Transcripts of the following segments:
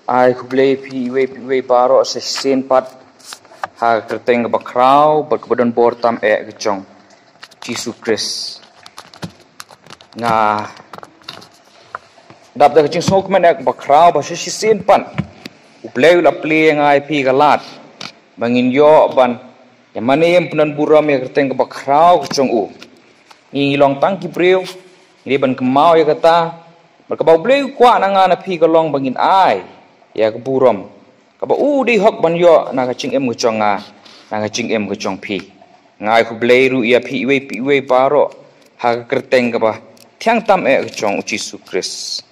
ai kublei pi we baro se sen pat ha kerteng ba krau ba kebedan bortam gechong Jesus Christ nga dap da keching sok men ba krau ba se sen pan ublei la ple ngai pi galat bangin yo ban ya manem penan buram ya kerteng ba krau gechong ngi long tang ki breu ni ban kemau ya kata berkabau bleu kwa nanga na pi galong bangin ai ya keburam kaba di hok ban yo na kaching em gechong na kaching em gechong pi ngai ku bleiru ya pi we baro ha kerteng kaba thiang tam gechong Jesus Christ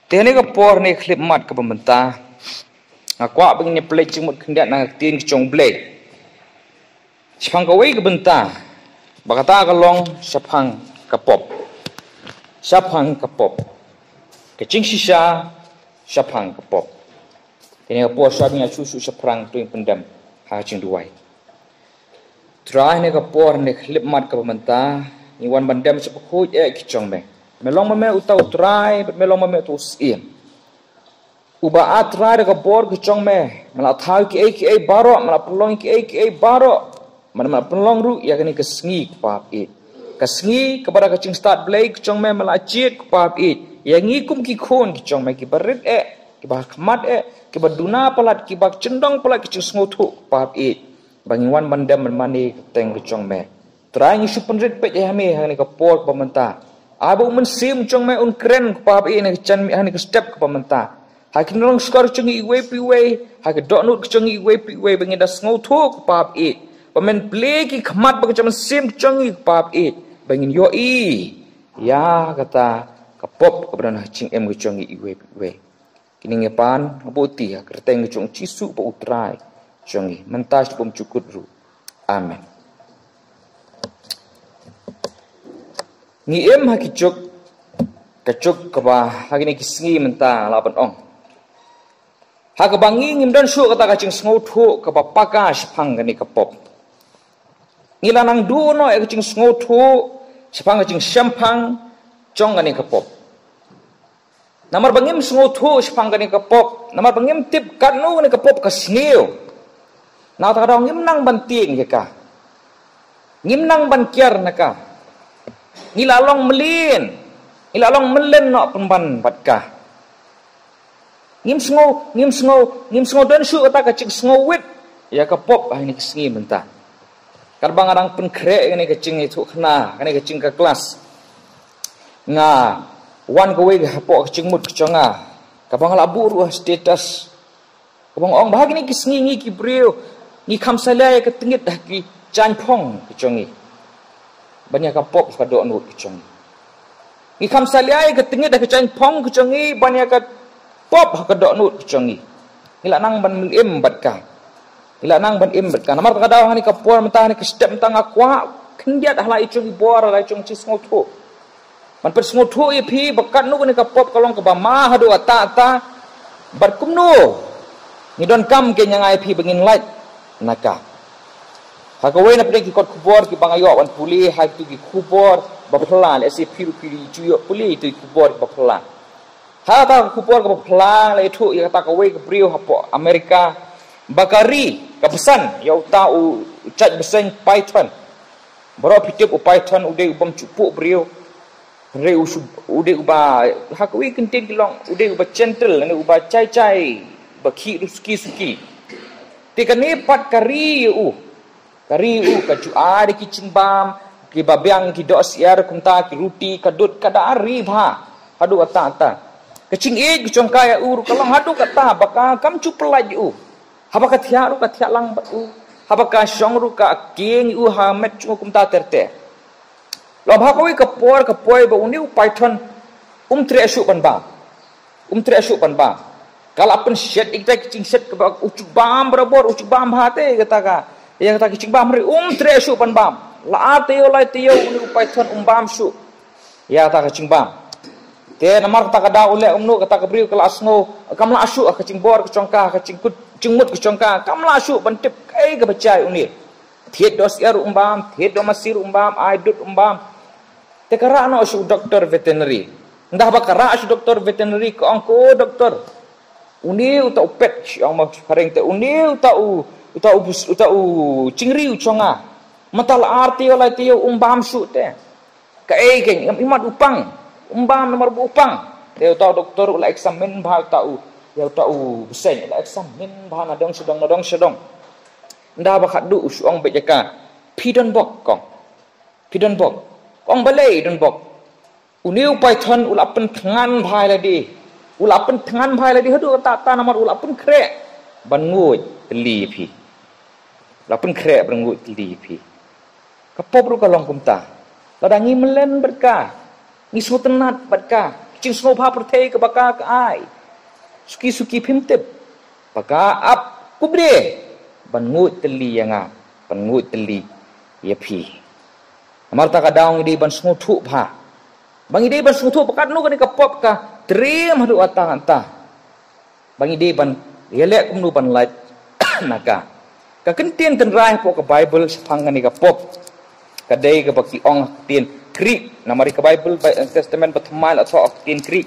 tene ka por ne klip mat ka benta kwa bangin play chimut khinda na tin gechong blei chang ka we ka benta bakata galong sapang kapop kaching sisa sapang kapop ini apa sahaja susu seperang tu yang pendam hajing duai. Terakhir ni kapor ni klip mat ke pemerintah ni wan pendam sepukut kicong me. Melong me utau try, melong me tu sim. Uba atrai de kapor kicong me. Malah tahu ki baro, malah pelong ki baro. Malah pelong ru ya kini kesengi kepap it. Kesengi kepada kacing start play kicong me malah cit kepap it. Yang ngikum ki khon kicong me ki berit kibah kemat kibah duna palat kibah cendong palat kicing sengutu pahap bangiwan mandam mani teng kecong me trai ngi supenrit pe me hani kapor pemerintah abu mensim cong me un keren pahap ni chan hani ke step ke pemerintah hakin long skor cungi iwe hak doknut cungi iwe bangin das sengutu pahap pemen play ki kemat bagi cam sim cungi pahap bangin yo ya kata kapop kepada hacing em kecong iwe kini ngepan abuti ya kerteng cong cisu pa utrai congi mentas pom cukut ru amen ngiem hakicuk kecuk keba hagini kisngi menta lapan ong hakabangi ngimdan su kata kacing sngotu keba pakas pang gani kapop ngilanang duno kacing sngotu sepang kacing syampang cong gani kapop namar bangim sengutu sepang gani kapop namar bangim tip kanu gani kapop kasngiu na ta ngim nang banting ka ngim nang bankiar naka ngilalong melen no penban batka ngim sngo dan su ta kacing sngo wit ya kapop ini kesngi menta karbang arang penkre gani kacing itu kena gani kacing ke kelas nga wan kowe hapok kecingmut keconga kabang labu ruah status kabang ong bahagi ni kisngi ngi kibreu ngi khamsalai ke tengit dah ki chanpong kecongi banyak kapok kadok nut kecongi ngi khamsalai ke tengit dah ke chanpong kecongi banyak ka pop kadok nut kecongi ila nang ban im batka namar kadang ni kapor mentah ni ke step mentang akwa kendiat dah lai cung bor lai cung cisngotu man per sengutu pi bakat nu ni kapop kalong ke bama hadu ata berkumnu ni don kam ke nyangai pi bengin light naka hakawe na pde ki kot kubor ki bangayo wan puli ha tu ki kubor bapla le si piru juyo puli tu kubor bapla ha ta kubor ke bapla le tu ya ta kawe ke brio hapo Amerika bakari ke pesan ya tau chat besen python bro pitip python ude ubam cupuk brio ude uba hakwi kentin kilong ude uba central ne uba cai baki suki tikani pat kari kaju ari kitchen bam ki babyang ki dos yar kumta ki ruti kadut kada ari bha hadu ata kecing gicong kaya kalong hadu kata baka kam cupelaj habaka thiaru ka thialang batu habaka shongru ka king ha met kumta terte lo bhakoi kapoi ba uniu python tre asu pan ba kalapan shed ikta kicing shed ka ucuk bam berabor ucuk bam hate kata ka ya kata kicing bam ri tre asu pan bam la ateo lai teo uniu python bam su ya kata kicing bam te namar kata kada ule umnu kata kabriu kala asngo kamla asu kicing bor kecongka kicing kut cingmut kecongka kamla asu bantip kai ka bacai uni thiet dos yar bam thiet do masir bam aidut bam tekara no asu doktor veterinary ndah bakara asu doktor veterinary ko angko doktor Uniu tau pet siang mah kareng te uniu tau cingriu chonga. Matal arti oleh tio umbam su te. Ka geng imat upang. Umbam nomor upang. Tio tau doktor ulah eksamen bah tau. Ya tau besen ulah eksamen bah nadong sedong. Nda bakat du usuang bejaka. Pidon bok kong. Pidon bok. Kong balai don bok. Uniu python ulah pen tangan bhai ladi. Ulah pen tangan bhai ladi hadu ta namar ulah pen krek. Ban ngui teli pi. Ulah pen krek ban ngui teli pi. Kapop ru kalong kumta. Ladangi melen berkah. Ngi sutenat berkah. Cing snobha pertei ke baka ke ai. Suki pimtip. Baka ap kubre. Ban ngui teli yanga. Ban ngui teli ya pi. Amar ta kadaung di ban snutu bha. Bang ide ban snutu pakat nu kan kapop ka. Trim hadu atang anta. Bang ide ban yelek kumnu ban lait naga. Ka kentien tenrai po ka Bible sepang ni kapop. Kadai ke baki ong tien kri namari ke Bible Testament pertama atau tien kri.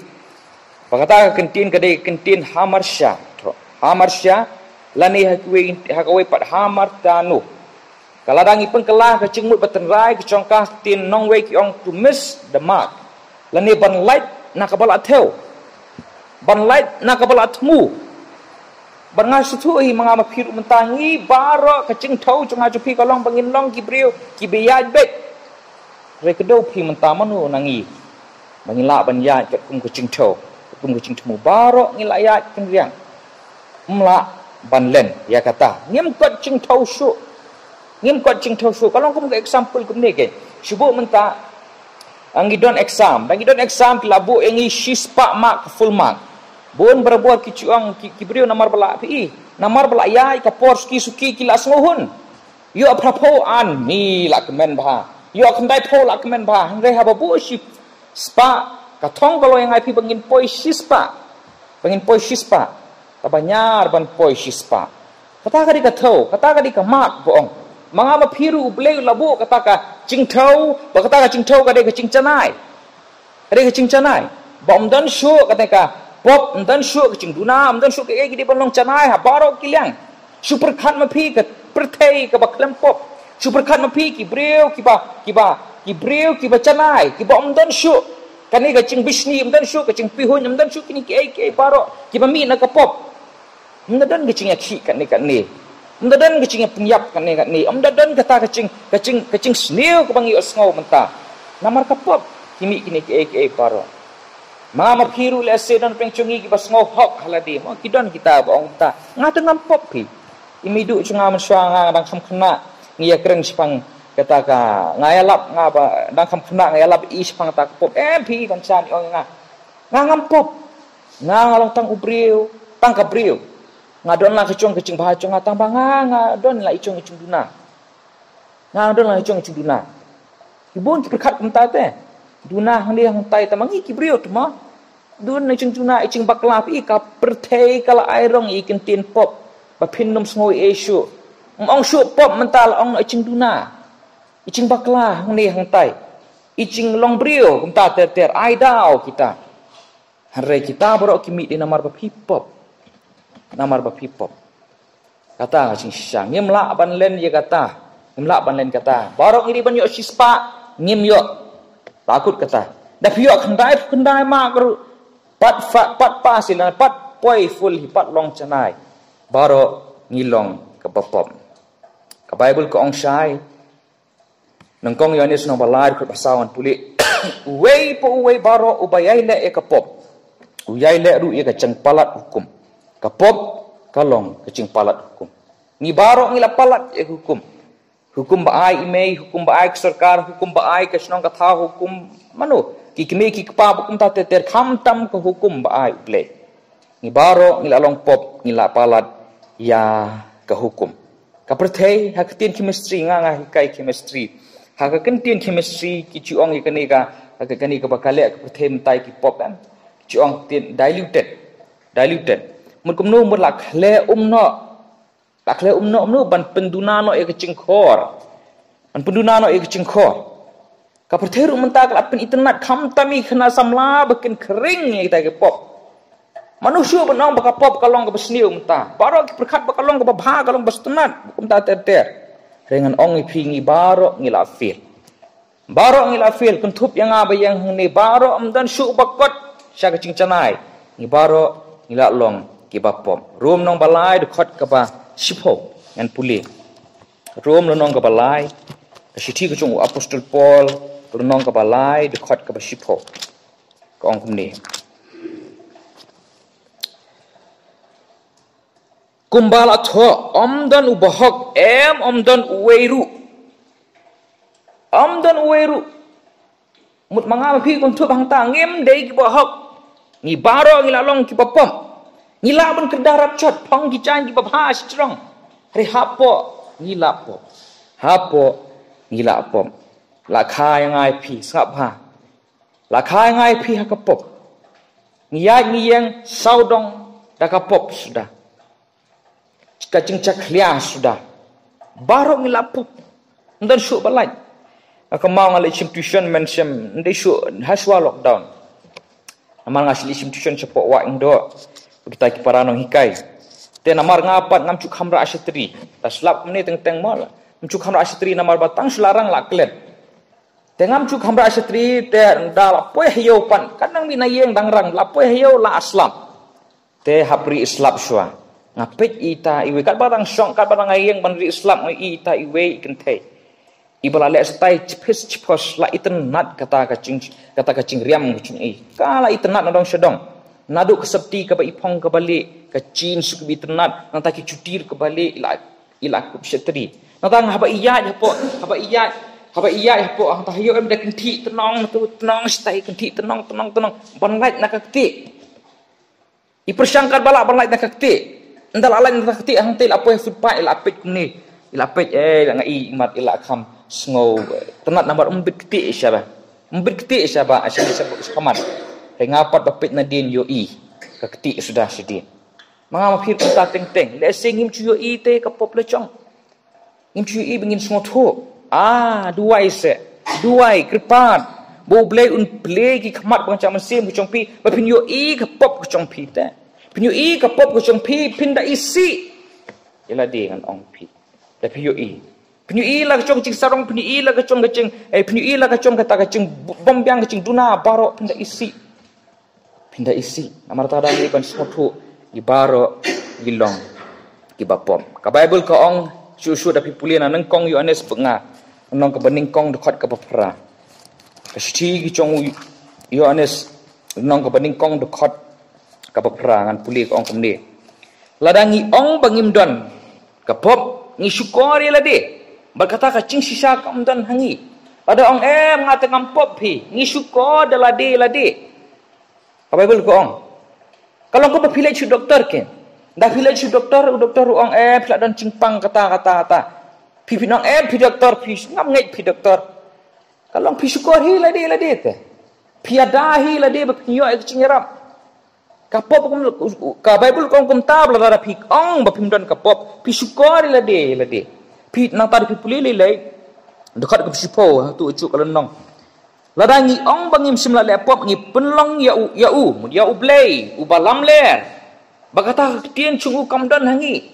Pakata kentien kadai kentien hamarsha. Hamarsha lani hakwe pat hamar tanu. Kaladang ipeng kelah ke cingmut batenrai ke congkah tien nongwe ki ong to miss the mark. Lani ban light nak kabala atel. Ban light nak kabala atmu. Bangal sutui mengama piru mentangi baro kecing tau cunga cupi kalong bangin long kibriu kibiyaj bet. Rekedo pi mentamanu nangi. Bangila banyaj kat kum kecing tau. Kum kecing temu baro ngilayat kendriang. Mla banlen ya kata. Ngim kot cing tau su. Ngim kot cing tau su. Kalong kum ke example kum ni ke. Syubu menta angidon exam. Angidon exam labu engi shispa mark full mark. Bon berbuat kicuang kibriu namar belak pi. Namar belak yai kapor suki kilas ngohun. Yo aprapo an mi lak men bah. Yo kendai po lak men bah. Ngai haba bu ship spa katong kalau yang pi bangin poi shispa. Bangin poi shispa. Tabanyar ban poi shispa. Kata kadi katau, kata kadi kamat boong. Mangama piru ublei labu kata ka cingtau, ba kata ka cingtau kade ka cingcanai. Kade ka cingcanai. Ba dan syu kata ka pop dan syuk kecing duna dan syuk ke gidi panlong canai ha barok kiliang super khat ma phi ke perthei ke baklem pop super khat ma phi ki breu ki breu ki canai ki ba dan syuk kani kecing bisni dan syuk kecing pihun dan syuk kini ke barok ki mi na ka pop dan kecing ki kan ni dan kecing penyap kan ni dan kata kecing sneu ke bangi osngau menta namar ka pop kini ke barok Mama piru lese dan pengcungi ki bas ngohok haladi mo kidon kita baong ta ngata ngam pop pi imidu cunga mensuanga dang sam kena ngia kreng sipang kata ka ngayalap ngaba dang sam kena ngayalap i sipang ta pop pi bancan ong ngam pop ngalong tang ubriu tang kabriu ngadon la kecing bahacong ngatang banga ngadon la icung duna ngadon la icung duna ibun perkat kemta te Duna hang dia hang tai tamangi kibriu tu mah. Dun icing duna icing baklap i ka pertei kala airong ikin tin pop. Ba pinnum ngoi esu. Ong su pop mental ong icing duna. Icing bakla hang dia hang tai. Icing long brio kumta ter ai dau kita. Hare kita borok kimi di namar ba pop. Namar ba pop. Kata icing sisang ngim la ban len ye kata. Ngim la ban len kata. Borok iri ban yo sispa ngim yo takut kata. Dah piok kendai mak pat pasilan pat poi full pat long canai. Baro ngilong ke bapom. Ke Bible ke ong syai. Nengkong Yohanes nang balai ke pasawan puli. Uwei po uwei baro ubayai le e ke pop. Uyai le ru e ke ceng palat hukum. Ke pop kalong ke ceng palat hukum. Ni baro ngila palat e hukum. Hukum baai imei, hukum baai ke sarkar, hukum baai ke senong kata hukum manu. Kikimi kikpa hukum ta ter kham tam ke hukum baai ble. Ni baro ngila long pop ngila palat ya ke hukum. Ka perthei ha ketin chemistry nga hikai chemistry. Ha ka kentin chemistry ki chuong ikani ka ha ka kani ka bakale ka perthei mentai ki pop kan. Chuong tin diluted. Mun kumnu mun la khle umno takle umno ban penduna no e kecingkor ban penduna no e kecingkor ka pertheru mentak apen internet kham tami khna samla bekin kering kita ke pop Manusia benang bakapop kalong ke besniu mentah. Barok perkat bakalong ke babha kalong bestunat. Bukum ta ter. Dengan ong ipingi barok ngilafil. Barok ngilafil kentup yang yang ni barok amdan syuk bakot sya kecing canai. Ni barok ngilalong ki bapom. Rum nong balai dekot ke ba sipo ngan puli. Rum nong ke balai ke siti ke cung apostol Paul nong ke balai dekot ke ba sipo. Ke ong kumni. Kumbala tho omdan ubahok omdan uweru mut manga phi kun thu bang ta ngem dei ki bahok ni baro ngi lalong ki papom ni la ban kedarap chot phong ki chan ki babha strong re hapo ni lapo ni lapom la kha yang ai phi sap ha la kha yang ai phi ha kapop ni ya ni yang saudong da kapop sudah kacing caklia sudah barok ngilapop dan syuk balai akamau ngali tuition mention ndai syuk haswa lockdown amal ngasli tuition cepok wa indo kita ki parano hikai te namar ngapat ngamcuk hamra asyatri taslap meni teng mal ngamcuk hamra asyatri namar batang selarang laklet te ngamcuk hamra asyatri te ndal poe hiyo pan kadang minayeng dangrang lapoe hiyo la aslam te hapri islap syua ngapet ita iwe kat barang syong kat barang ayeng bandri Islam ita iwe ikente ibala le stai chipos la itnat kata kacing riam kucing kala itnat nadong sedong naduk kesepti ke ipong ke balik ke cin suk itnat nanta ki cutir ke balik ila ku setri nanta haba iyat haba iyat hapo hanta hayo em dak kenti tenong stai kenti tenong banlait nak kenti ipersangkat balak banlait nak kenti ndal alai nak kenti hang tel apa footpath ila apet ni ila apet ngai imat ila kham sngo tenat nambar umbit keti syaba asyik sekamat rengapat bapet nadin yo ke keti sudah sedin mangam phir ta teng le singim chu yo te ka pop lecong ngim chu bengin sngo duai kripat bo blai un play ki khamat bang cham sim ku chong pi ba phin yo ka pop ku chong pi ta phin yo ka pop ku chong pi phin da isi ila de ngan ong pi da phin yo la ka chong ching sarong phin yo la ka chong ka ching phin yo la ka chong ka ta ka ching bom byang ka ching duna baro phin da isi amar ta da ni ban sotu di baro gilong ki bapom ka bible ka ong su da pi pulian nang kong Yohanes penga nong ka bening kong dekat ka bapra ka sti ki chong Yohanes nong ka bening kong dekat ka bapra ngan puli ka ong kemni ladangi ong bangimdon ka pop ngi syukori lade berkata ka cing sisa ka umdan hangi ada ong ngata ngam pop pi ngi syukor da lade ka bible ka ong kalau ko pilih cu doktor ken dah pilih cu doktor ong pila dan cingpang kata pi pinong pi doktor pi ngam ngai pi doktor kalau pi syukor hi lade te pi adahi lade ba pinyo ek cingeram kapop ka bible kong kum tab la pi ong ba pimdon kapop pi syukor lade pi nang tar pi puli le dekat ke sipo tu ucuk kalau nong ladangi ong bangim simla lepop ngi penlong ya blay ubalam ler bagata tien chungu kamdan hangi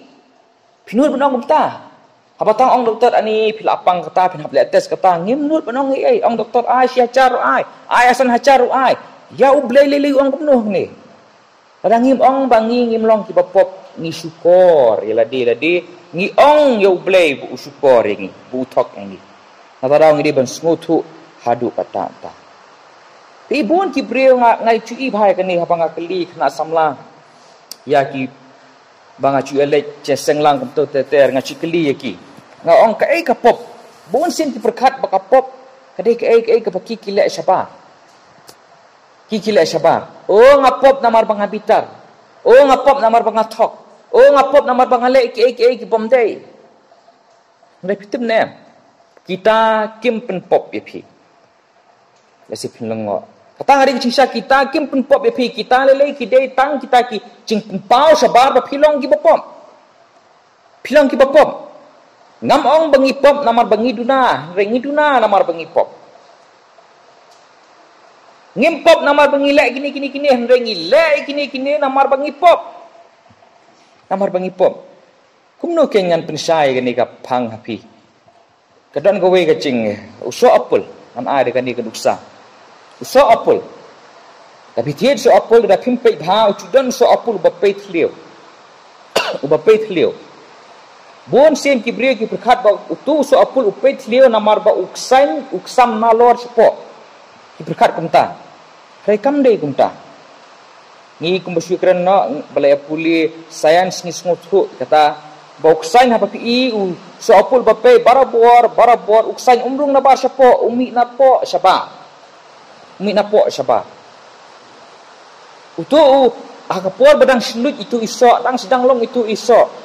pinut benong kumta abatang ong doktor ani pilapang kata pinhap le tes kata ngimnut benong ngi ong doktor ai sia charu ai asan hacharu ai ya blay lili ong kumnuh ni ladangi ong bangi ngimlong ki bapop ngi syukor ladi ngi ong ya blay bu syukor ngi bu tok ngi nataraw ngi ban smutu hadu kata ta tibun ki breu ngai cui bhai kani habanga kali khna samla ya ki banga cui elek ceseng lang kum to ter ngaci kali ki nga ong ka ka pop bon sin ki perkhat baka pop kade ka paki kilek syaba o nga pop namar banga bitar o nga pop namar banga thok o nga pop namar banga le ki bomdai repitim ne kita kim pen pop ye phi lesi pinlengo katang hari cingsa kita kim pen pop pi kita lele ki dei tang kita ki cing pau sabar ba pilong ki bapom ngam ong bangi pop namar bangi duna rengi duna namar bangi pop Ngimpop namar bangilek kini henry ngilek kini namar bangipop. Namar bangipop. Kumno kengan pensai kini ka pang hapi. Kadon gawe kacing uso apul an ai kan ni keduksa. Uso apul. Tapi tiad so apul da pimpet ha ucudan so apul bapet liu. Ubapet liu. Bon sen kibriya ki perkhat ba utu so apul upet liu namar ba uksam nalor sepo. Ki perkhat kumta. Rekam dei kumta. Ni kumbasyukran no balai puli sains ni snguthu kata ba uksain ha pi u so apul bape barabor uksain umrung na ba sepo umi na po saba. Umi na po saba. Utu akapor badang selut itu iso dang sedang long itu iso.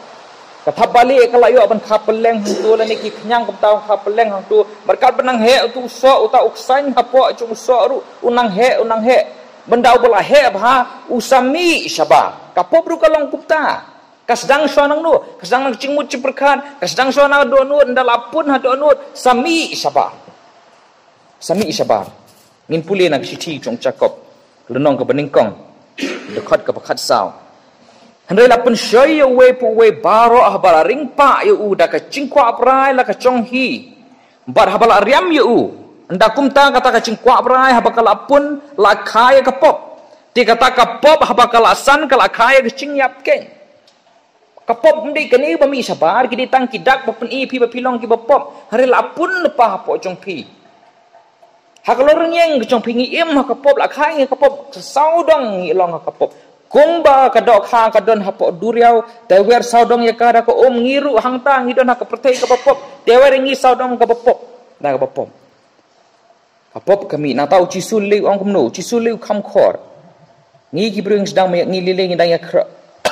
Kata balik kalau yo ban kapeleng tu la ni kenyang kau kapeleng tu berkat benang he tu so uta uksain hapo cung so ru unang he benda bola he bah usami syaba kapo bru kalong kupta kasdang so nang nu kasdang nang cingmut ciperkan kasdang so nang do nu ndalapun ha do nu sami syaba ngin puli nak siti cung cakop lenong ke beningkong dekat ke pekat saw. Hendai lapun syai we pu we baro habala ringpa yu da ka cingkwa prai la ka chonghi bar habala riam yu anda kumta kata ka cingkwa prai habakala pun la khai ka pop ti kata ka pop habakala san kala khai ka cingyap ken ka pop ndi kani bami sabar ki ditang kidak bapen i pi bapilong ki bapop hari lapun lepa hapo chongpi hakalor nyeng chongpi ngi im ka pop la khai ka pop saudong ngi long ka pop Kumba kadok hang kadon hapo duriau tewer saudong ya kada ko ngiru hangta ngidon ha kepertai ke bapop tewer ngi saudong ke bapop da ke bapop apop kami na tau cisuli ong kumno cisuli kamkhor ngi gibrung sedang ngi liling ndang ya kro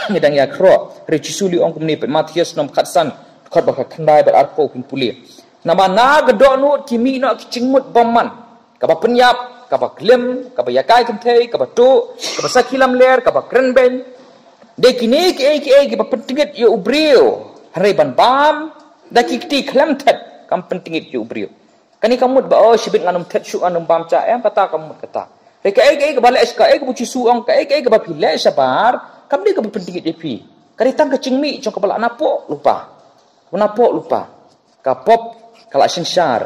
ndang ya kro re cisuli ong kumni pe Matius nom khatsan khot ba khandai bar arpo pin puli nama na gedok nu kimi no cingmut boman ka ba penyap kaba klem, kaba yakai kentei, kaba tu, kaba sakilam ler, kaba krenben. De kini ki ba pentingit yu ubrio. Hari ban bam, da kikti klem tet, kam pentingit yu ubrio. Kani kamut ba sibit nganum tet syuk anum bam cha em kata kamut kata. Re ka ba le ska bu ci su ong ka ba pile sabar, kam de ka pentingit epi. Kani tang ka cingmi jong ka bala napo lupa. Ka pop kala sinsar,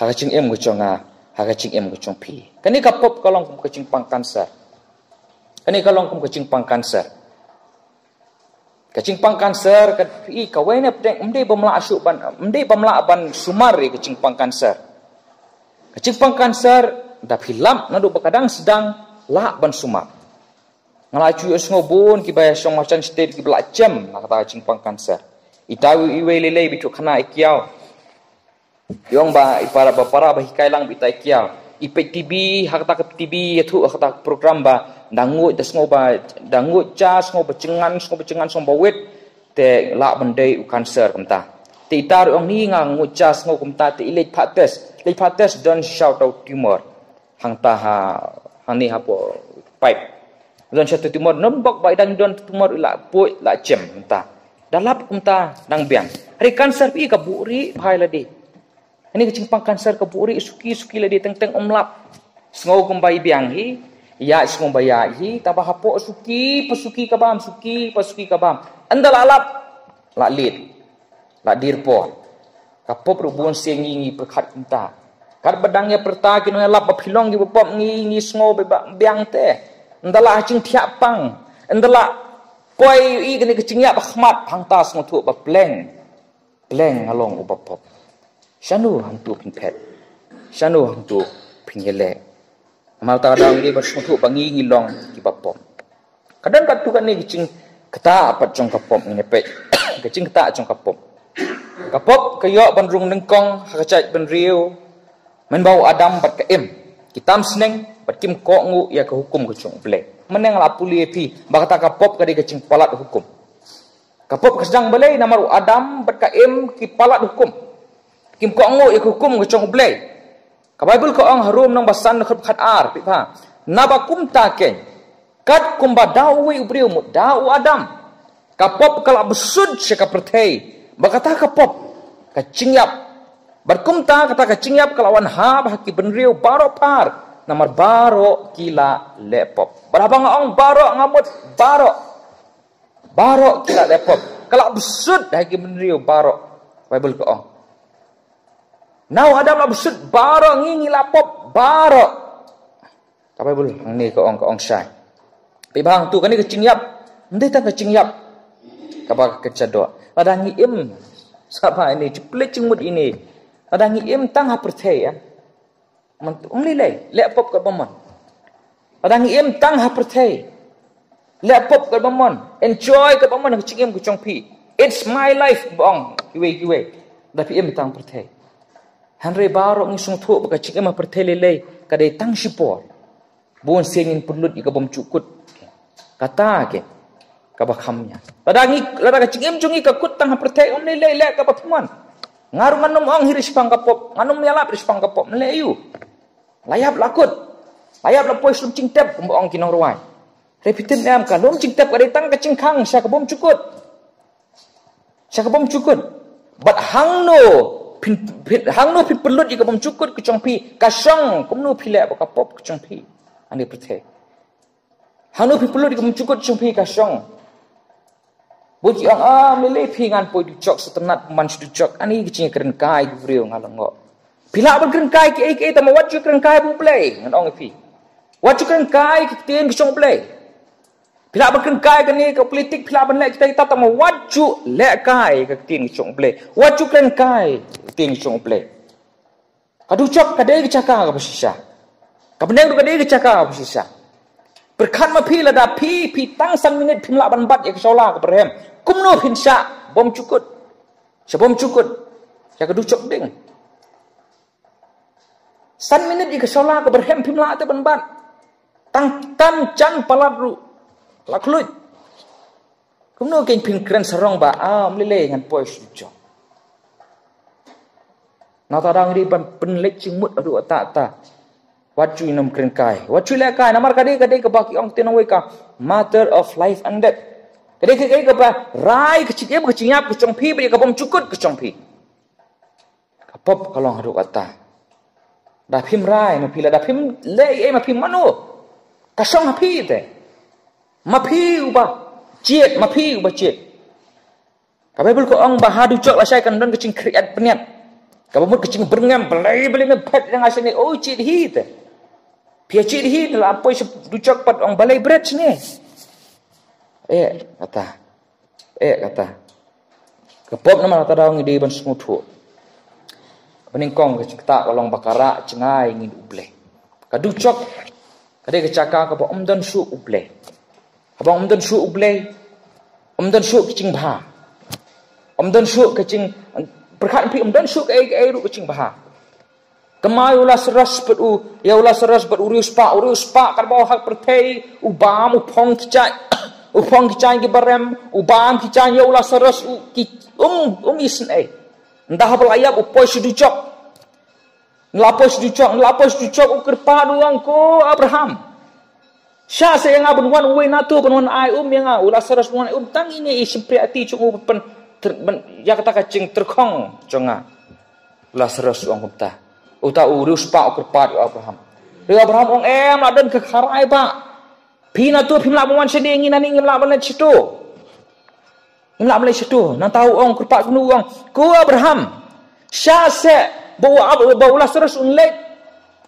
ha ka cing em go jonga. Haga cing em gocong pi. Kani kapop kalong kum kecing pang kanser. Kecing pang kanser kat pi kawene pedeng emde bamla asyuk ban emde bamla ban sumar kecing pang kanser. Kecing pang kanser da filam nadu bakadang sedang la ban sumar. Ngalaju ngobun ki baya song macam state ki belak jam nak kata kecing pang kanser. Itawi iwe lele bitu kana ikiau. Yong ba ipara bapara ba hikailang bitai kiau ipet TV hakta ke TV yatu hakta program ba dangut das ngoba dangut cas ngoba cengan song bawet te la bandai u cancer kumta te itar ong ni nga ngucas ngo kumta te ilet pates don shout out tumor hangta ha hani hapo pipe don shout out tumor non bok ba dan don tumor la po la cem kumta dalap kumta nang biang hari cancer pi ka buri bhai la de ini kecing pang kanser ke buri suki la di teng omlap sngau kumbai biang hi ya sngau baya hi tabah hapo suki pasuki kabam andal alap la lid la dirpo kapop rubun sengi perkhat kunta kar badangnya perta kinu lap bapilong gi bapop ngi sngau biang te andala cing thiak pang andala koi i kene kecing ya bahmat hangtas ngotu ba pleng along ubapop Shanu hantu pinpet, shanu hantu pinjele. Amal kadang ni bersentuh bangi ngilong kibapom. Kadang katu kan ni kecing keta apa jong kapom ni pet, kecing keta jong kapom. Kapop kayo bandrung nengkong hakacai benriu, menbau Adam bat keim. Kitam seneng bat kim kok ngu ya ke hukum kecung belai. Meneng lapuli epi, bakata kapop kadi kecing palat hukum. Kapop kesedang belai namaru Adam bat keim ki palat hukum. Kim ko ngo ikukum ko chong blay ka bible ko ang harum nang basan khat ar pi pha nabakum ta ken kat kumba dawi ubriu mu dau Adam kapop kala besud se ka perthei bakata kapop ka cingyap berkumta kata ka cingyap kalawan ha bah ki benriu baro par Namar baro kila lepop. Berabang ong baro ngamut baro. Baro kila lepop. Kalau besut hagi menriu baro. Bible ko ong. Now Adam la besut baro ngingi lapop baro. Ka Bible ang ni ko ong syai. Pibang tu kani kecing yap. Ndai ta kecing yap. Ka kecado. Pada ngiem siapa ini ceplet cengmut ini. Pada ngiem tang ha percaya. Umlilai lepop ka bamon. Pada ngiem tang ha percaya. Lepop ka bamon. Enjoy ka bamon kecing em ku chong pi. It's my life bong. Kiwe. Tapi em tang percaya. Hanre baro ngi sung thu ka cing em percaya lelai ka dai tang sipor. Bon sengin pulut ika bom cukut. Kata ke kabakhamnya. Pada lada kacing jungi ka kut tang pertai omne le ka papuan. Ngaru manum ong hiris pang kapop, nganum yalap hiris pang kapop le yu. Layap lakut. Layap la poi slum cingtep kumbo ong kinong ruai. Repitin am ka lum cingtep ka tang kacing khang sa ka bom cukut. Sa ka bom cukut. Bat hangno pin pelut ika bom cukut ke chongpi ka song kumnu phile ba kapop ke chongpi. Ani pertai. Hanu pi perlu dikemcukut cumpi kasong. Buji ang milih pingan poi dicok setenat man dicok. Ani kecing keren kai guriu ngalengok. Bila abang keren kai ke tama waju keren kai bu play ngan ong pi. Waju keren kai ke tien kesong play. Bila abang keren kai kani ke politik bila abang lek kita tama waju lek kai ke tien kesong play. Waju keren kai tien kesong play. Kadu cok kadai kecaka ke pesisa. Kabendeng kadai kecaka ke pesisa. Berkat mapi lada pi tang sang minit pimla banbat ya kesola ke berhem. Kumno pinsya bom cukut. Sebom cukut. Ya keducok ding. San minit di kesola ke berhem pimla te banbat. Tang can palat ru. Lakluit. Kumno ken pin kren serong ba mlele ngan poi suco. Na tarang ri ban penlek cingmut adu ta. Waju inam keren kai. Waju le kai namar kadai ke baki ong tinawai ka matter of life and death. Kadai ke ba rai kecingap ke chongpi beri ka bom cukut ke chongpi. Kapop kalong hadu kata. Da phim rai ma pila da phim le ma phim manu. Kasong hapi te. Ma phi uba chiet ma phi uba chiet. Ka Bible ko ong bahadu cok la sai kan don kecing kriat peniat. Ka bomut kecing berngam belai pet yang asini chiet hi te. Pia cik hi dalam apa yang ducak pat orang balai berat sini. Kata. Kepop nama kata orang di ban semutu. Peningkong kecikta kolong bakara cengai ingin uble. Kaducak kadai kecaka kepo dan su uble. Abang dan su uble. Dan su kecing bah. Dan su kecing berkat pi dan su ke ru kecing bah. Kemai ulah seras beru, ya ulah seras beru urius pak kan bawa hak pertei, ubam upong kicai ke barem, ubam kicai ya ulah seras isn Entah apa layap upoi seducok, ngelapos seducok ukir padu angko Abraham. Syah saya ngabun wan uwe natu penuan ai yang ulah seras wan tang ini sempriati cungu pen ya kata kacing terkong conga ulah seras uang kumta. Uta urus pak kerpat Abraham. Abraham ong adan ke kharai pak. Pina tu pimla buan seding nani ngimla bala situ. Ngimla bala situ. Nang tahu ong kerpat kunu ong. Ku Abraham. Syase bawa seres unlek.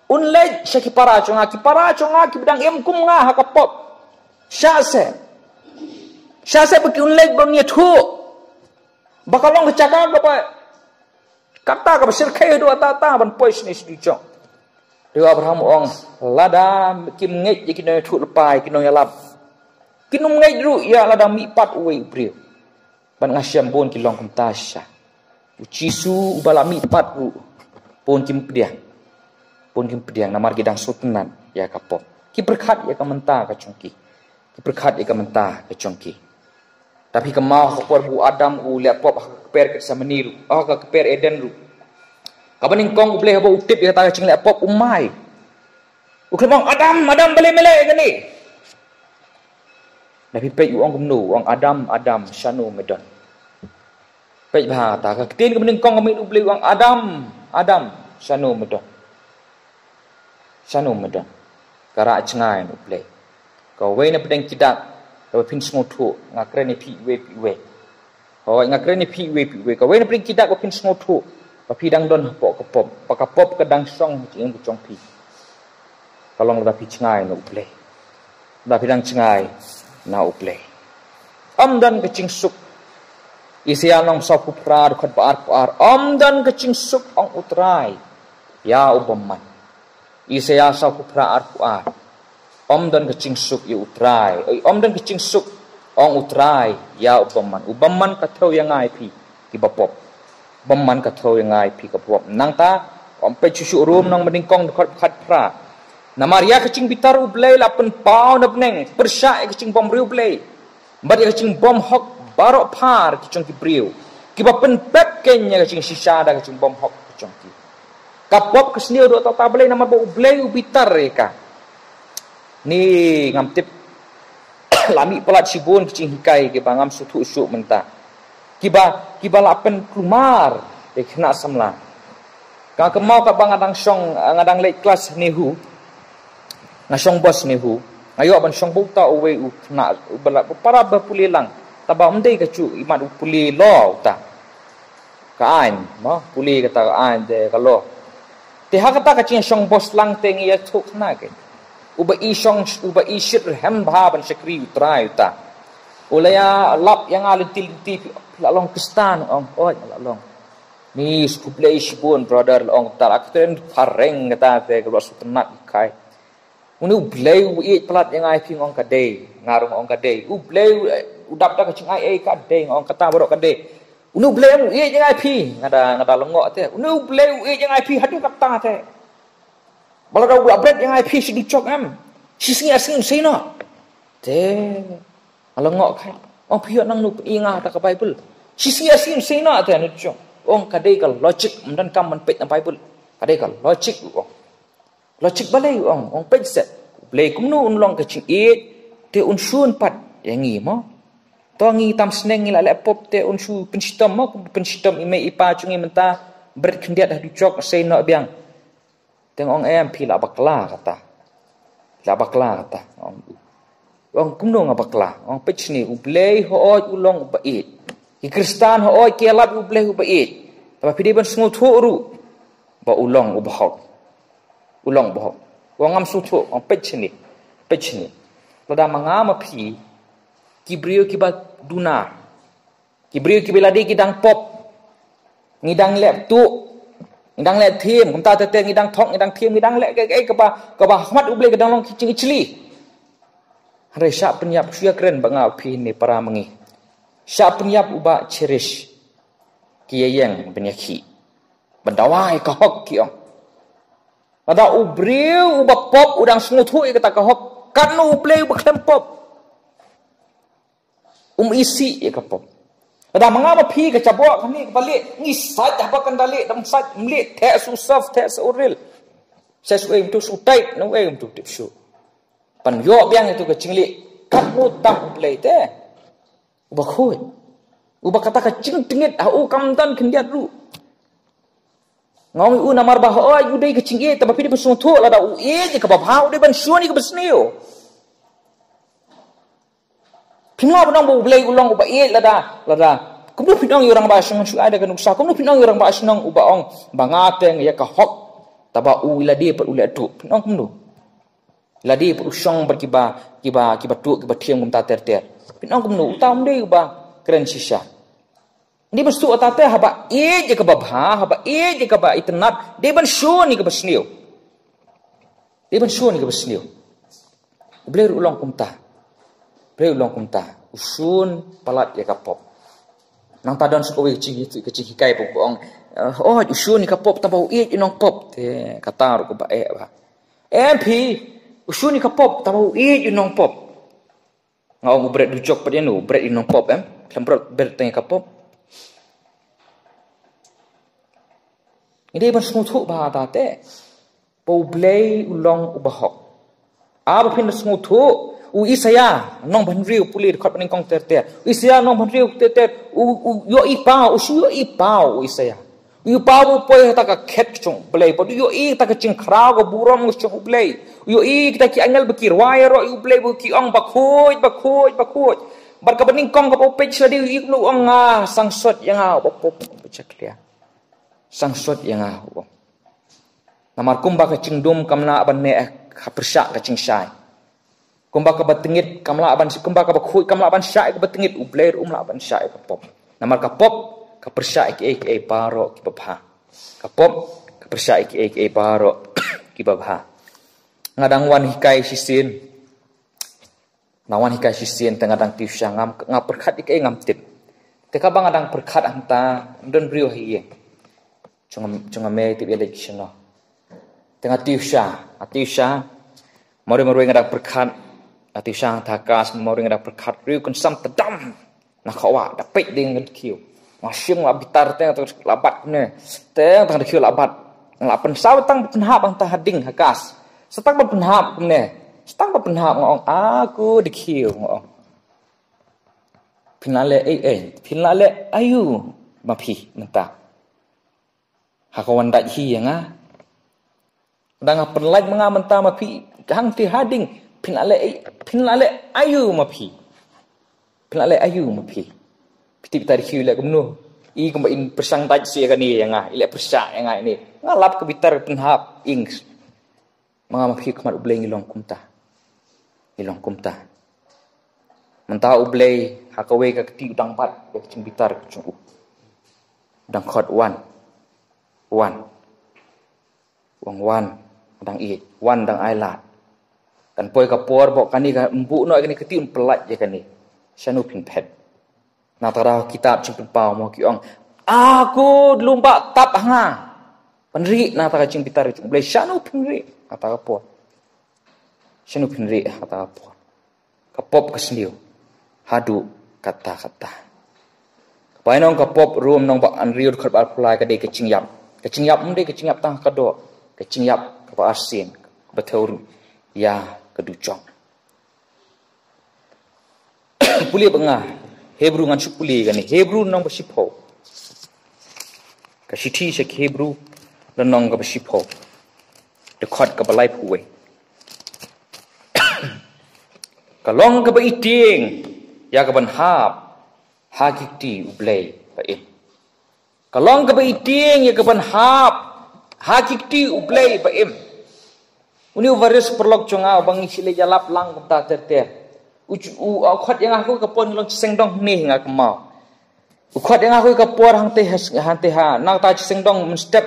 Unlek syaki para conga ki bidang kum ngah hakapop. Syase bagi unlek bonia tu. Bakal ong kecakap apa kata ka basir kay do tata ban pois ni sedujong. Dewa Abraham ong lada kim ngej kino thu lepai kino yalap. Kino ngej ru ya lada mi pat uwe brio. Ban ngasyam bon kilong kumtasya. Ucisu ubala mi pat ru. Pon kim pediang namar gidang sultanan ya kapop. Ki berkat ya ka menta ka congki. Ki berkat ya ka menta ka congki. Tapi kemau hakor bu Adam lepop keper ke sameniru. Ka keper Eden ru. Kapaning kong boleh apa utip dia kata cing lepop umai. Uklemong Adam boleh melek gani. Tapi pek uang kumnu, uang Adam syanu medon. Pek bah ta ka ketin kapaning kong kami boleh uang Adam syanu medon. Sanu medan. Kara cengai nu play. Kau we na pedang kidak. Kau pin smotu ngakre ni pi we. Kau ngakre ni pi we. Kau we na pedang kidak kau pin smotu. Kau pidang don pok kepop. Pakapop kedang song jing bucong pi. Kalau ngada pi cengai nu play. Da pidang cengai na play. Dan kecing suk. Isian ang sa kuprar kod paar. Dan kecing suk ang utray. Ya ubaman. Isian sa kuprar. Dan kecing suk ya utray. Dan kecing suk ang utray. Ya ubaman. Ubaman kataw yang ay pi. Kibapop. Ubaman kataw yang ay pi kapop. Nang ta. Ompe cucu rum nang meningkong kod pra. Namaria kecing bitar ublay. Lapan pao na beneng. Persya kecing bom riu ublay. Mbak kecing bom hok. Barok par kecong kibriu. Kiba penpep kenya kecing sisada kecing bom hok kecong ki. Kapop kesniu do tak boleh nama bo ublay ubitar reka. Ni ngamtip lami pelat sibun kecing hikai kiba ngam sutu usuk mentah. Kiba lapen kelumar kena samla. Kang kemau ka bang ngadang late class nihu. Ngasong bos nihu. Ngayo ban song buta uwe u kena para berpulilang. Taba umdai kacu imat puli lo ta kaan ma puli kata kaan de kalau te ha kata kacing song bos lang teng ya thuk na ke uba i shit hem bha ban sekri utrai ta ulaya lap yang alintil ti lalong kristan ong lalong ni skuplei shibun brother ong ta akten pareng kata te kalau sutenat kai unu blei u plat yang ai ping ong kadai ngarung ong kadai u blei udap dah kecing ai kadai ong kata borok kadai unu blei u yang ai pi ngada lengok te unu blei u yang ai pi hadu kata te bala dah buat bread yang ai pi sidi cok am sisi asing sino te lengok kai ong pi nang nu inga ta ka bible sisi asing sino te nu cok ong kadai kal logic dan kam man pet na bible kadai kal logic ong logic balai ong pet set blei kumnu unlong kecing te unsun pat yang ngi mo to ngi tam sneng ila laptop te unsu pensistem mo pensistem ime ipa cungi menta berat kendiat dah dicok sei no biang tengong em pi la bakla kata ong kumnu ngabakla ong pet ni blei ho ulong bait ki kristan ho kelap blei bait tapi dia ban sungu thuru ba ulong ubahok ulong bohok wangam sutu ong pet ni lada mangama pi kibriu kiba duna kibriu kibela di kidang pop ngidang lep tu ngidang lep tim kumta tete ngidang thok ngidang tim ngidang lep ke ba hmat uble kedang long kicing icli hare sya penyap suya keren banga pi ni para mengi sya penyap uba cherish kiyeng penyaki bendawai ka hok kiong ada ubriu uba pop udang sengutu kata ka hok kanu uble uba klem pop isi ya ka pop ada mangama pi ka cabok kami balik ngisat apa kan dalik dam sat mlit te susaf te suril ses we tu sutai no we tu tip su pan yo biang itu ke cingli kanu tam uble te uba khoi uba kata ka cing tingit au kamdan kendiat ru ngong u namar bah u dei kecing tapi dia besung tu lada u je ka babau dia ban suani ka besneu pinong benang bu blei ulong uba lada kumnu pinong orang ba sung su ada kan uksa kumnu pinong orang ba senong uba ong bangateng ya ka hok taba u ladi per ule tu pinong kumnu ladi per usong berkiba tu kiba tiang kum ta ter pinong kumnu utam dei uba keren sisa ni bestu atate haba je ka babha haba je ka ba itnat de ban shoni ka besneu blei ulong kumta usun palat ya ka pop nang tadon sukowe kecing hikai pokong usun ni ka pop tabau inong pop te kata ru ko ba mp usun ni ka pop tabau inong pop ngau bread ducok pa nu bread inong pop lembrot bread teng ka pop ini ban smutu ba ta te po blei ulong ubahok aba pin smutu u isaya nong ban riu pulir khot ning kong ter isaya nong ban riu ter u yo ipao u su yo ipao isaya Yu pawu poi ta ka khet chung blei po yu I ta ka ching khrao ko buram ngus chung blei yu I kita ki angel bekir wire ro yu blei bu ki ong bakhoj bar ka bening kong ka po pech sadi yu nu ong nga sang sot yang a po chaklia sang sot yang a po namar kumba ka ching dum kamna ban ne ka persya ka ching sai kumba ka batengit kamla ban kumba ka bakhoj kamla ban sai ka batengit u blei la ban sai ka pop namar ka pop ka persya ki paro ki babha ka pop ka persya ki paro ki babha ngadang wan hikai sisin nawan hikai sisin tengadang tiu syangam ngap perkhat ki ngam tip te ka bang adang perkhat anta don brio hi chunga me tip election no tengah tiu sya mari ngadang perkhat tiu syang thakas mari ngadang perkhat riu kun sam tadam na khawa da pek ding kiu masyung la bitar teng atau labat ne teng tang dekil labat lapan saw tang penhap bang tah ding hakas setang penhap ne setang penhap ngong aku dekil ngong pinale ayu mapi mentah hakawan dak hi nga dang penlai menga mentah mapi hang ti hading pinale ayu mapi Pitip tarik hiu kumno. I kumbain persang taj siya kani yang ilek persa yang ini. Ngalap ke bitar penhap ing. Mga maphi kumat ublay ngilong kumta. Mentah ublay hakawe ka keti udang pat ke cing bitar ke cung. Udang khot wan. Wang dang i, wan dang ailat. Dan poi ka por bok kani ka embu no kani keti pelat je kani. Syanu pin pet. Nah tarah kitab cing pau mo kiong aku lumba tap hanga penri nah tarah cing pitar cing blai syanu penri kata apa syanu penri kata apa kapop kesendiu hadu kata painong kapop room nong ba anriu khat bar pulai ka de kecing yap kecing yap tang kado kecing yap ka asin betul ya keducong puli bengah Hebrew ngan supuli gani Hebrew nong basipo ka sithi se Hebrew dan nong ka basipo de khot ka balai puwe ka long ka ba iting ya ka ban hap hakiti ublay ba in ka long ka ba iting ya ka ban hap hakiti ublay ba im uni varis perlok chunga bang isile jalap lang ta ter khot yang aku kapon long sengdong ni nga kemau khot yang aku kapor hang teh ha nang ta sengdong men step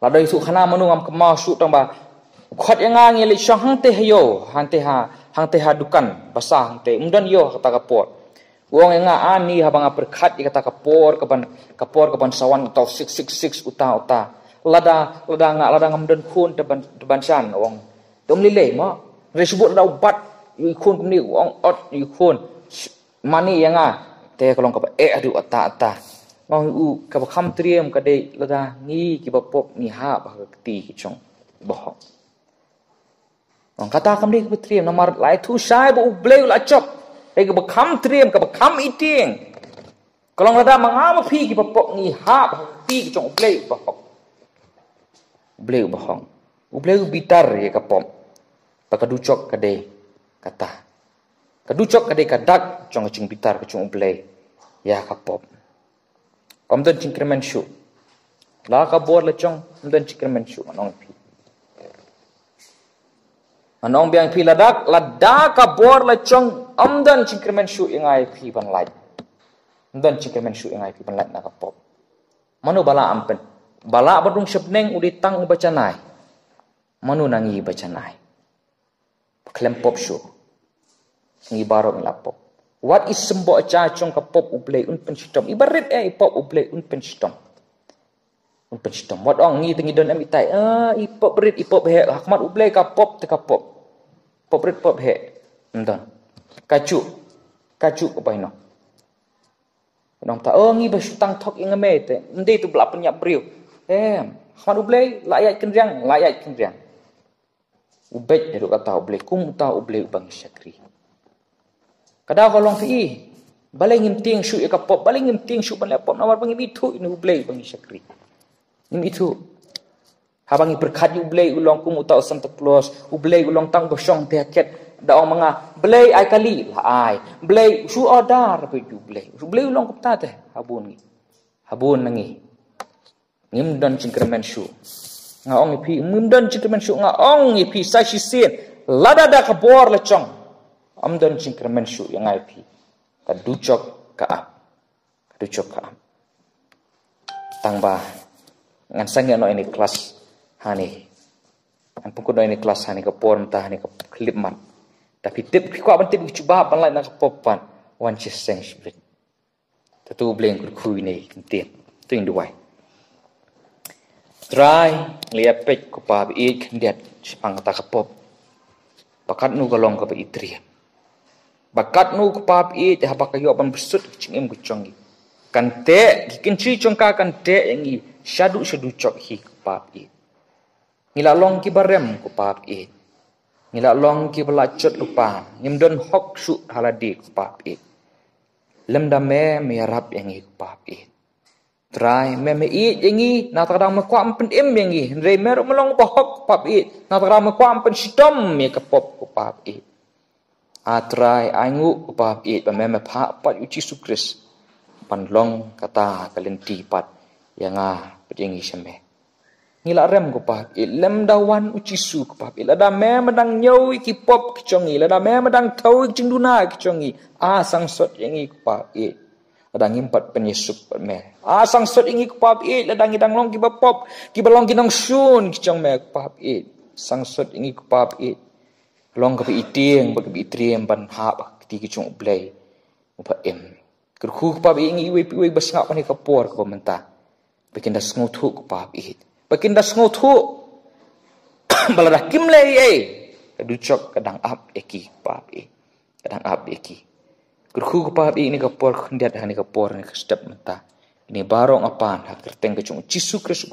ladai su khana manu ngam kemau su tong ba khot yang ngi le shang hang teh yo hang teh ha dukan basah hang teh undan yo kata kapor wong yang ani ha bang perkhat kata kapor kapan sawan atau 666 uta lada ngam dan kun deban san wong dom lile ma resebut da ubat ikun kumni wong ot ikun mani yang te kalong ka adu ata ngong u ka kham triem ka de lada ngi ki bapop ni ha ba ti ki chong boh ngong kata kam de ki triem namar lai thu sai bo ubleu la chop e ka kham triem ka kham iting kalong lada mangama phi ki bapop ni ha ba ti ki chong ubleu bitar ye ka pom pakaducok ka de kata kaducok kadai kadak cong cing bitar ke cong ublay ya kapop omdan cingkremen syu la ka bor le cong omdan cingkremen syu anong biang pi ladak ka bor le cong omdan cingkremen syu ingai pi ban lai omdan cingkremen syu ingai pi ban lai na kapop manu bala ampen bala badung sepneng uditang baca nai manu nangi baca nai klempop syu ngi baro lapop what is sembo acha chong ka pop ublay un penstom ibarit pop ublay un penstom what ong ngi tengi don amitai ipop berit ipop he hakmat ublay ka pop te ka pop berit pop he ndon kacu ko paino nong ta ngi ba sutang thok ingame te ndai tu bla penyap briu hakmat ublay layat kenriang ubet edu kata ublay kum ta ublay bang syakri kada kolong pi Balai ngim ting syu ka pop, balai ngim ting syu ban lapop nawar bangi itu ini ublay bangi syakri. Ngim itu. Habangi berkat ublay ulong kum utau Santa Claus, ublay ulong tang bosong tiaket da ong mga blay ai kali la ai. Blay syu odar pe ublay. Ublay ulong kum ta teh habun ngi. Habun nangi. Ngim dan cingkremen syu. Nga ong ipi ngim dan cingkremen syu nga ong ipi sai si sien. Lada da kabor lecong. Am dan cingkremen syu yang ai pi. Kaducok kaam. Kaducok kaam. Tangba ngan sangi no ini kelas hani. An pungkun no ini kelas hani kapor mentah hani klip man. Tapi tip ko ban tip cuba ban lai na kapopan wan chi seng shibit. Tatu bleng ku ini kentin. Tu ing duai. Try liapet ko pa bi kendiat sipang ta kapop. Pakat nu galong ka ba itriam. Bakat nu kupap i te habak kayo ban besut cingim gucong gi. Kan te gikinci congka kan te yangi syadu cok hi kupap i. Ngila long ki barem kupap i. Ngila long ki belacot lupa. Ngimdon hok su haladi kupap i. Lem dame merap yangi kupap i. Try me i yangi na tadang makwam pen im yangi. Ndre meru melong bahok kupap i. Na tadang makwam pen sidom ya kapop kupap i. Atrai aingu upap it pameme pa pat uci sukris panlong kata kalenti pat yang pedingi seme ngila rem ko pap it lem dawan uci su ko pap it lada me medang nyau ki pop kicongi lada me medang tau cinduna kicongi sang sot yangi ko pap it lada ngimpat penyusup me sang sot yangi ko pap it lada ngidang long ki bapop ki balong kinong sun kicong me ko pap it sang sot yangi ko pap it long ka iting ba ka itriem ban ha ba ti ki chung blay upa em kerhu pa bi ngi we bas nga pa ni kapor ko menta bikin das ngothu ko pa bi bikin das ngothu balada kim lay ka ducok kadang up eki pa bi kadang up eki kerhu ko pa bi ni kapor khndiat hani kapor ni step menta ini barong apan ha kerteng ke chung cisu kres